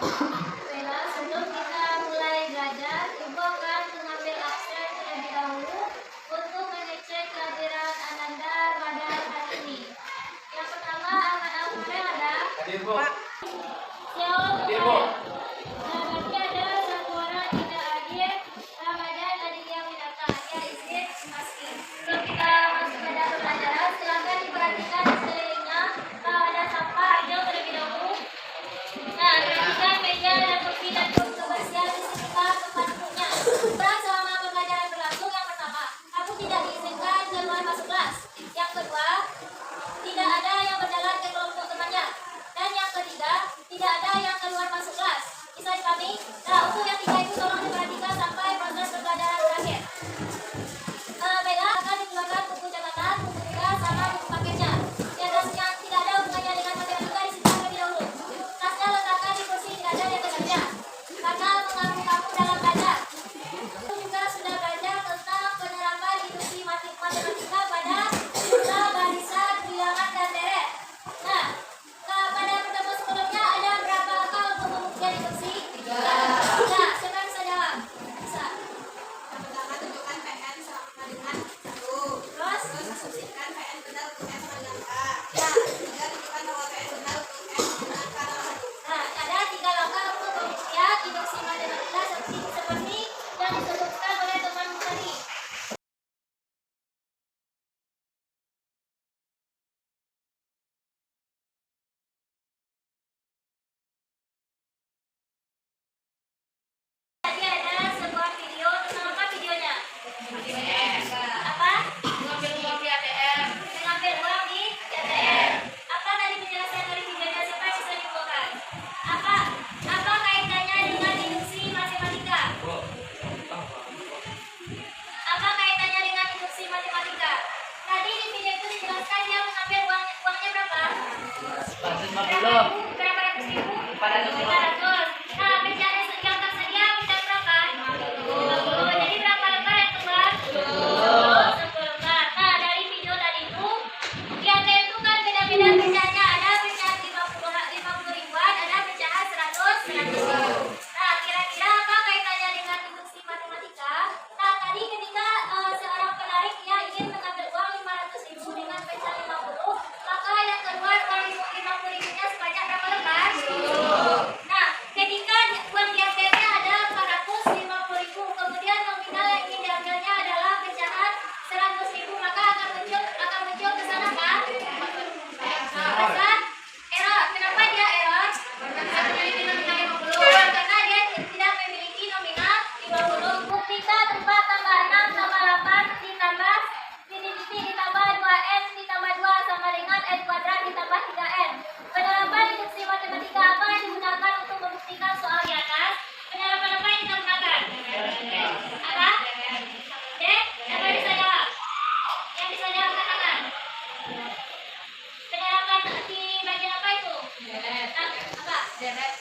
Baiklah, sebelum kita mulai belajar, Ibu akan mengambil absen terlebih dahulu untuk mengecek kehadiran Ananda pada hari ini. Yang pertama, Ahmad Al-Farel ada? Hadir, Bu. Sio Hadir, Bu. Nah, berarti ada satu orang tidak hadir. Ramadan Aditya Winata. Ya, izin pasti. Sebelum kita masuk pada pembelajaran, silakan diperhatikan di sekelilingnya. Kalau ada sampah, ambil terlebih dahulu. Nah, perhatikan meja dan kursi dan kebersihan di sekitar tempat duduknya. Peran selama pembelajaran berlangsung, yang pertama, kamu tidak diizinkan keluar masuk kelas. Yang kedua, tidak ada yang berjalan ke kelompok temannya. Dan yang ketiga, tidak ada yang keluar masuk kelas. Bisa dipahami? Nah, untuk yang tiga itu tolong diperhatikan sampai proses pembelajaran berakhir. Baiklah, akan dikeluarkan buku catatan, buku tugas, sama buku paketnya. Yang tidak ada hubungannya dengan matematika disita terlebih dahulu. Tasnya letakkan di kursi tidak ada yang dekatnya. Karena mengganggu kamu dalam belajar. Kamu juga sudah belajar tentang penerapan induksi matematika pada jumlah, barisan, bilangan, dan deret. Nah, pada pertemuan sebelumnya ada berapa angka untuk pembuktian induksi? 3. Nah, siapa yang bisa jawab? Bisa. Yang pertama, tunjukkan PN sama dengan 1. Terus? Terus asumsikan PN benar untuk N sama dengan K. Ya. 3. Tunjukkan bahwa PN benar untuk N dengan K tambah 1. Nah, ada 3 langkah untuk pembuktian induksi matematika seperti yang disebutkan oleh temanmu tadi. Tadi ada sebuah video, tentang apa videonya? Apa? Mengambil uang di ATM. Mengambil uang di ATM. Apa tadi penjelasan dari videonya? Siapa yang bisa dibawakan? Apa kaitannya dengan induksi matematika? Apa kaitannya dengan induksi matematika? Tadi di video itu dijelaskan dia mengambil uangnya berapa? 450. Berapa ratus ribu? 400. 400. Nah, pecahan yang tersedia pecahan berapa? 50. Jadi berapa lembar yang keluar? 10 lembar. Nah, dari video tadi itu di ATM itu kan beda-beda pecahannya. Ada pecahan 50 ribuan, ada pecahan 100 ribu. Nah, kira-kira apa kaitannya dengan induksi matematika? Nah, tadi ketika seorang penarik dia ingin mengambil uang 500 ribu dengan pecahan 50, maka yang keluar uang 50 ribunya sebanyak berapa lembar? 10. Nah, ketika uang di ATM-nya ada 450 ribu, kemudian nominal yang ingin diambilnya adalah pecahan 100 ribu, maka akan muncul ke sana kan? Pesan error. Kenapa dia error? Karena memiliki nominal 50. Karena dia tidak memiliki nominal 50. Buktikan 4 tambah 6 tambah 8 ditambah ditambah 2n ditambah 2 sama dengan n kuadrat ditambah 3n. Penerapan induksi matematika apa yang digunakan untuk membuktikan soal di atas? Penerapan apa yang kita gunakan? Apa? D? Siapa yang bisa jawab? Yang bisa jawab katakan. Penerapan di bagian apa itu? Apa? Deret.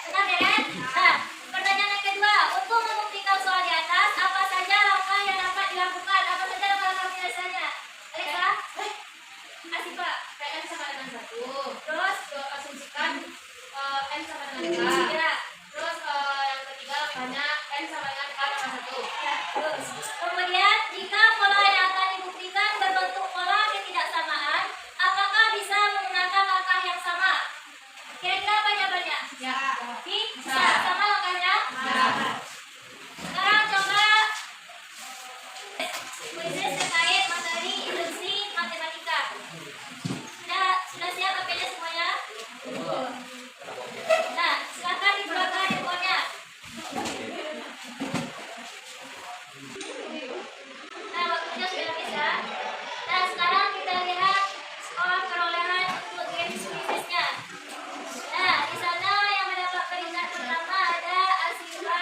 Benar deret? Nah, pertanyaan yang kedua, untuk membuktikan soal di atas, apa saja langkah yang dapat dilakukan? Apa saja langkah biasanya? Alisa? Asifa? PN sama dengan 1. Terus? Asumsikan N sama dengan K. Ya. Terus yang ketiga, banyak N sama dengan K tambah 1. Ya, terus. Kemudian, jika pola yang akan dibuktikan berbentuk pola ketidaksamaan, apakah bisa menggunakan langkah yang sama? Kira-kira apa jawabannya? Ya. Bisa. Sama langkahnya? Sekarang coba kuisis terkait materi induksi matematika. Sudah siap apanya semuanya? Nah, silakan dibuatkan handphonenya. Nah, waktunya sudah habis ya. Nah, sekarang kita lihat skor perolehan untuk games kuisisnya. Nah, di sana yang mendapat peringkat pertama ada Asifa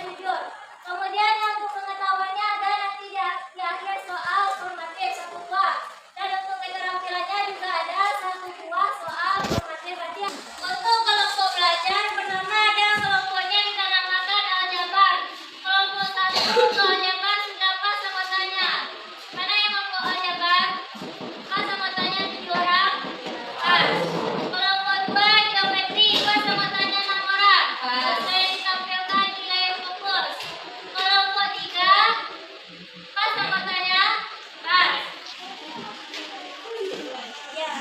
jujur. Kemudian yang untuk pengetahuannya ada nanti di akhir soal formatif 1 buah. Dan untuk keterampilannya juga ada 1 buah soal formatif berarti. Untuk kelompok belajar pertama ada kelompoknya kita namakan aljabar. Kelompok 1 aljabar sudah pas sama tanya. Mana yang kelompok aljabar? Pas sama tanya 7 orang. Pas. Kelompok 2 geometri pas sama tanya 6 orang. Sesuai ditampilkan di layar fokus. Kelompok 3 pas sama tanya pas. Ya.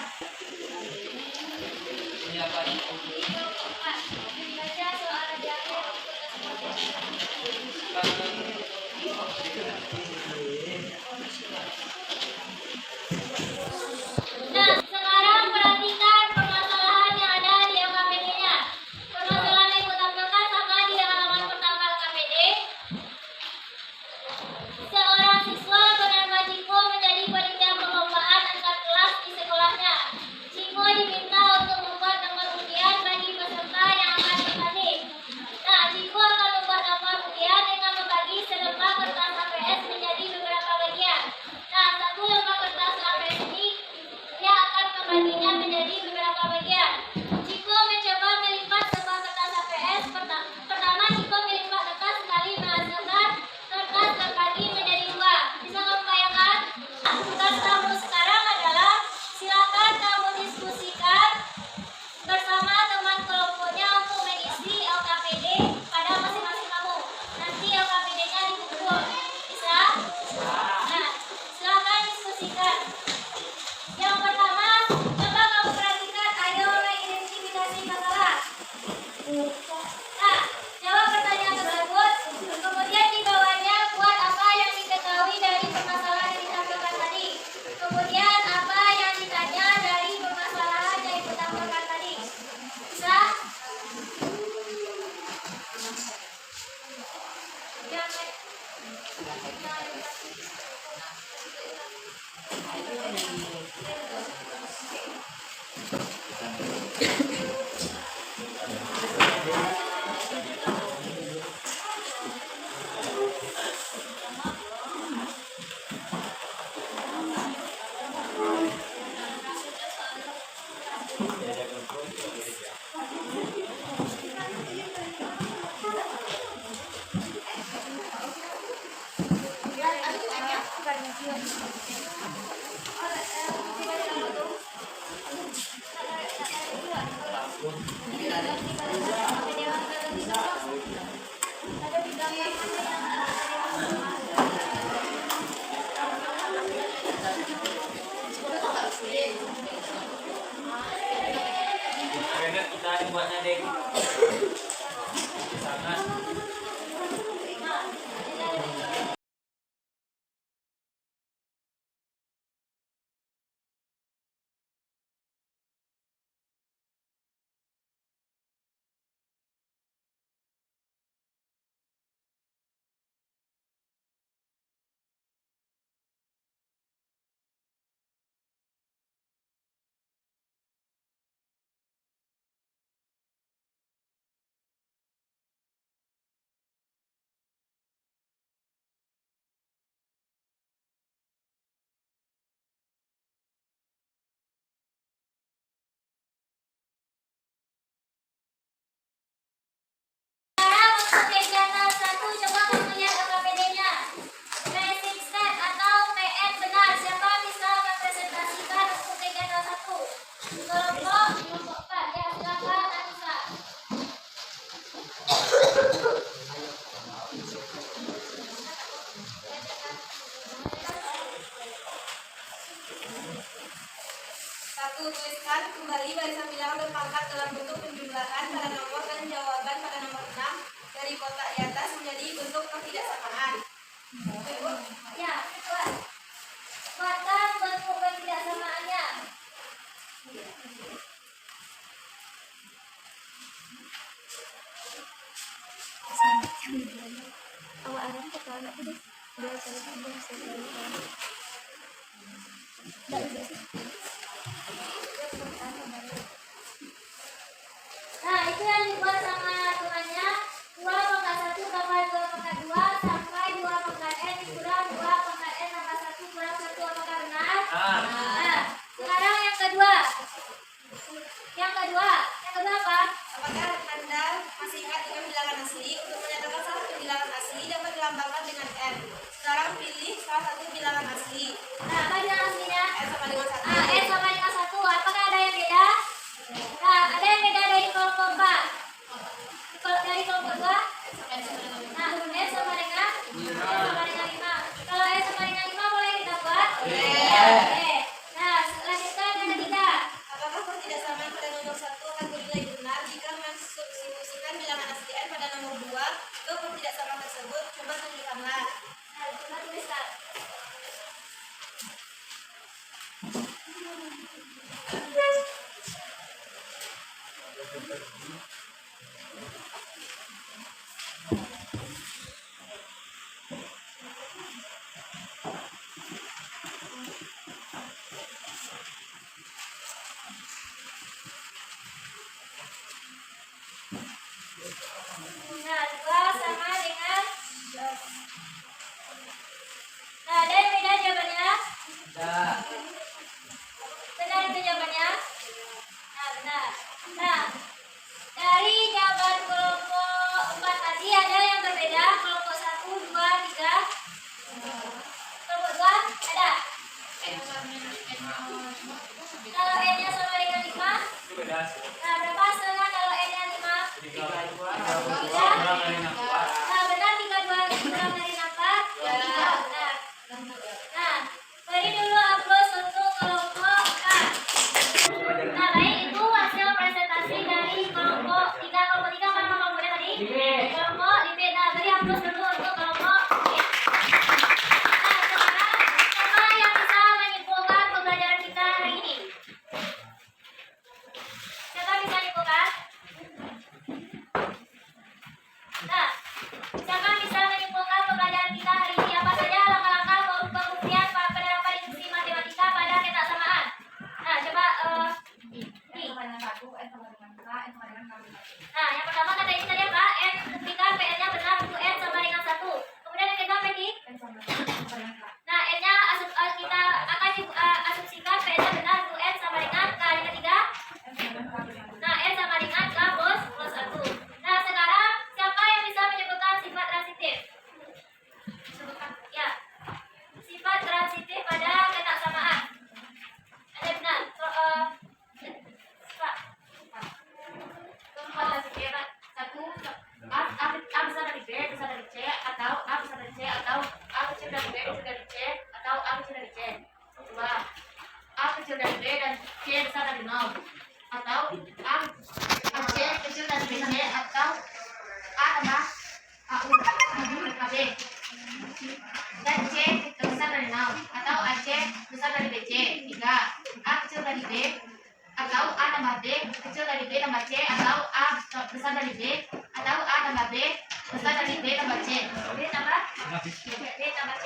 Ini kelompok 4. Baca soal di akhir Nah, sekarang perhatikan permasalahan yang ada di LKPD-nya. Permasalahan yang kutampilkan sama di halaman pertama LKPD. Seorang siswa bernama Ciko menjadi panitia perlombaan antar kelas di sekolahnya. Ciko diminta untuk membuat nomor undian bagi peserta yang akan bertanding. Nah, Ciko akan membuat nomor undian dengan membagi selembar kertas APS menjadi beberapa bagian. Nah, 1 lembar kertas APS ini dia akan membaginya menjadi beberapa bagian. Ciko mencoba melipat sebuah kertas APS. Pertama, Ciko melipat kertas sekali menghasilkan kertas terbagi menjadi 2. Bisa kamu bayangkan? Tugas kamu sekarang adalah silakan kamu diskusikan bersama teman kelompoknya untuk mengisi LKPD pada masing-masing kamu. Nanti LKPD-nya dikumpul. Bisa? Nah, silakan diskusikan. Yang pertama, coba kamu perhatikan, ayo mengidentifikasi masalah. Nah, jawab pertanyaan tersebut. Kemudian di bawahnya buat apa yang diketahui dari permasalahan yang ditampilkan tadi. Kemudian apa yang ditanya dari permasalahan yang ditampilkan tadi. Bisa? Karena kita buatnya dek sangat Sekarang untuk kegiatan 1, coba kamu lihat LKPD-nya. Basic step atau PN benar. Siapa bisa mempresentasikan untuk kegiatan 1? Kelompok 4. Ya, silakan Anissa. Satu, tuliskan kembali barisan bilangan berpangkat dalam bentuk penjumlahan pada nomor dan jawaban pada nomor 6 dari kotak di atas menjadi bentuk ketidaksamaan. Ya, buat. Buatkan bentuk ketidaksamaannya. Nah, itu yang dibuat sama temannya. 2 pangkat 1 tambah 2 dilambangkan dengan N. Sekarang pilih salah satu bilangan asli. Nah, apa bilangan aslinya? N sama dengan 1. N sama dengan 1. Apakah ada yang beda? Nah, ada yang beda dari kelompok B. Dari kelompok 2. Nah, N sama dengan 5. Kalau N sama dengan 5 boleh kita buat? Oke. Nah, lanjutkan yang ketiga. Apakah pertidaksamaan pada nomor 1 akan dinilai benar jika mensubstitusikan bilangan asli N pada nomor 2 ke pertidaksamaan tersebut? Coba tunjukkanlah. Nah, coba tuliskan. Nah, 2 sama dengan. Nah, ada yang beda jawabannya? Benar itu jawabannya? Nah, benar. Nah, dari jawaban kelompok 4 tadi ada yang berbeda. Kelompok 1, 2, 3. Kelompok 2 ada. Kalau N-nya sama dengan 5. Nah, berapa setengah kalau N-nya 5? 3 kurang dari 6. Nah, benar 32 kurang dari 4. 3 benar. Nah, beri dulu aplaus untuk kelompok A. Nah, baik, itu hasil presentasi dari kelompok 3. Kelompok 3 apa nama kelompoknya tadi? Kelompok IB. Nah, beri aplaus dulu untuk kelompok IB. Nah, sekarang siapa yang bisa menyimpulkan pembelajaran kita hari ini? Siapa bisa menyimpulkan? Nah, siapa bisa menyimpulkan pembelajaran kita hari ini? Apa saja langkah-langkah pembuktian penerapan induksi matematika pada ketaksamaan? Nah, coba Nah, yang pertama kata ini tadi apa? N buktikan PN-nya benar untuk N sama dengan 1. Kemudian yang kedua apa ini? Nah, N-nya kita akan asumsikan PN-nya benar untuk N sama dengan K. Yang ketiga? Nah, N sama dengan K plus 1. Nah, sekarang siapa yang bisa menyebutkan sifat transitif? Ya, sifat transitif pada ketaksamaan. Ada benar? Pak. A besar dari B besar dari C, atau A besar dari C, atau A kecil dari B kecil dari C, atau A kecil dari C. Coba A kecil dari B dan C besar dari 0, atau A C kecil dari B C, atau A tambah AU mereka B dan C besar dari 0, atau AC besar dari BC. 3. A kecil dari B, atau A tambah B kecil dari B tambah C, atau A besar dari B, atau A tambah B besar dari B tambah C. B tambah C.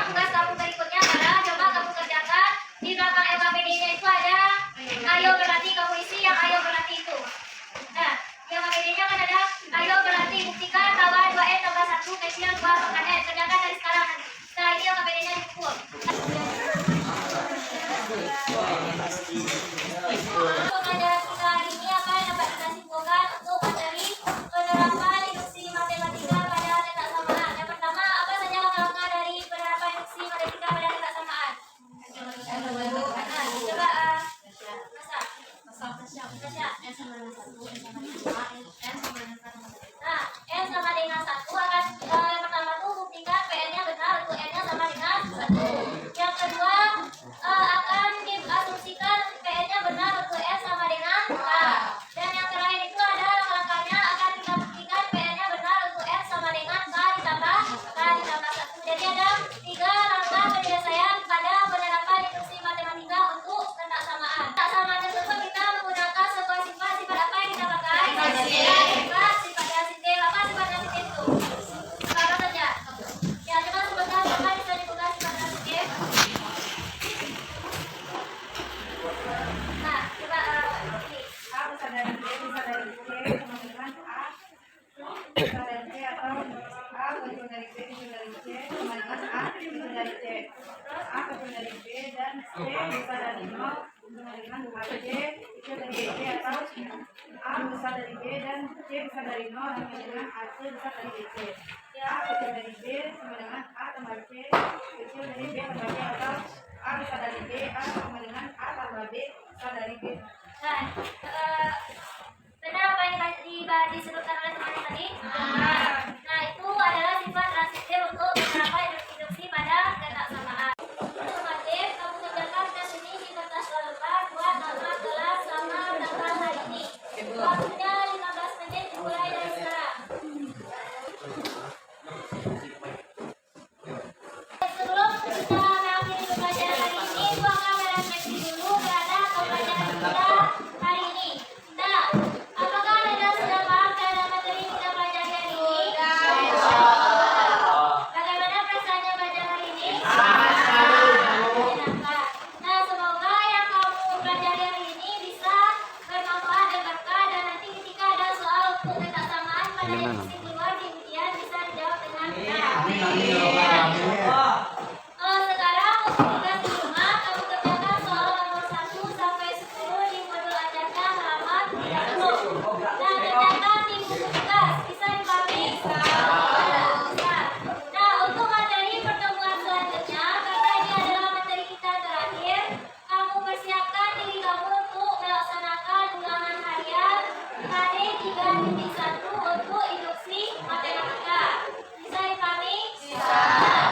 Tugas kamu berikutnya adalah coba kamu kerjakan di belakang LKPD-nya itu ada ayo berarti, kamu isi yang ayo berarti itu. Nah, yang LKPD-nya kan ada ayo berarti buktikan bahwa 2N tambah 1 kecil 2 pangkat N. Kerjakan dari sekarang. Setelah ini LKPD-nya dipukul. Pembelajaran kita hari ini apa yang dapat kita simpulkan untuk materi penerapan induksi matematika pada ketaksamaan. Yang pertama, apa saja langkah-langkah dari penerapan induksi matematika pada ketaksamaan? Coba Tasya. Nah, N sama dengan 1 akan yang pertama tuh buktikan PN-nya benar untuk N-nya sama dengan 1. Yang kedua akan diasumsikan PN-nya benar untuk S sama dengan K. Dan yang terakhir itu ada langkah-langkahnya akan kita buktikan PN-nya benar untuk S sama dengan K ditambah 1. Jadi ada 3 langkah penyelesaian pada penerapan induksi matematika untuk ketaksamaan. Ketaksamaan tersebut kita menggunakan sebuah sifat apa yang kita pakai? Sifat transitif. Apa sifat transitif itu? Apa saja? Ya, coba sebutkan siapa bisa dibuka sifat transitif. Nah, coba ini. A besar dari B besar dari C sama dengan A besar dari C, atau A kecil dari B kecil dari C sama dengan A kecil dari C. A kecil dari B dan C besar dari 0 sama dengan huruf C kecil dari B atau A besar dari B dan C besar dari 0 sama dengan AC besar dari C. A kecil dari B sama dengan A tambah C kecil dari B tambah C atau A besar dari B A sama dengan A tambah B besar dari B. Nah, benar apa yang disebutkan oleh teman tadi? Nah, itu adalah sifat transitif untuk beberapa induksi pada ketaksamaan. Otomatis, kamu kerjakan tes ini di kertas lebar buat nama kelas sama tanggal hari ini. Waktunya 15 menit dimulai dari sekarang. Sebelum kita mengakhiri pembelajaran hari ini, gua akan merefleksi dulu terhadap pembelajaran kita hari ini. Nah, apakah Anda sudah paham terhadap materi kita pelajari hari ini? Bagaimana perasaannya belajar hari ini? Menyenangkan. Nah, semoga yang kamu pelajari hari ini bisa bermanfaat dan berkah, dan nanti ketika ada soal untuk ketaksamaan pada diskusi keluar di ujian bisa dijawab dengan benar. Sekarang untuk tugas di rumah, kamu kerjakan soal nomor 1 sampai 10 di modul ajarnya halaman 30. Nah, kerjakan di buku tugas, bisa dipahami? Bisa. Nah, untuk materi pertemuan selanjutnya, karena ini adalah materi kita terakhir, kamu persiapkan diri kamu untuk melaksanakan ulangan harian hari 3.1 untuk induksi matematika. Bisa dipahami? Bisa.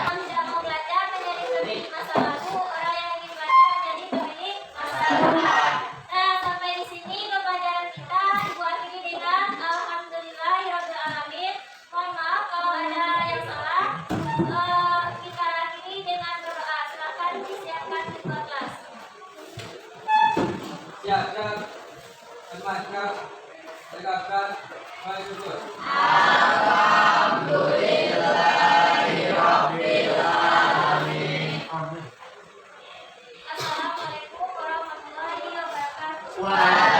Yang tidak mau belajar menjadi pemilik masa lalu, orang yang ingin belajar menjadi pemilik masa depan. Nah, sampai di sini pembelajaran kita Ibu akhiri dengan alhamdulillahirabbil alamin. Mohon maaf kalau ada yang salah. Kita akhiri dengan berdoa. Silakan disiapkan ketua kelas. Siapkan, tempatkan, tegakkan, mulai syukur. Assalamualaikum warahmatullahi wabarakatuh. Waalaikumsalam.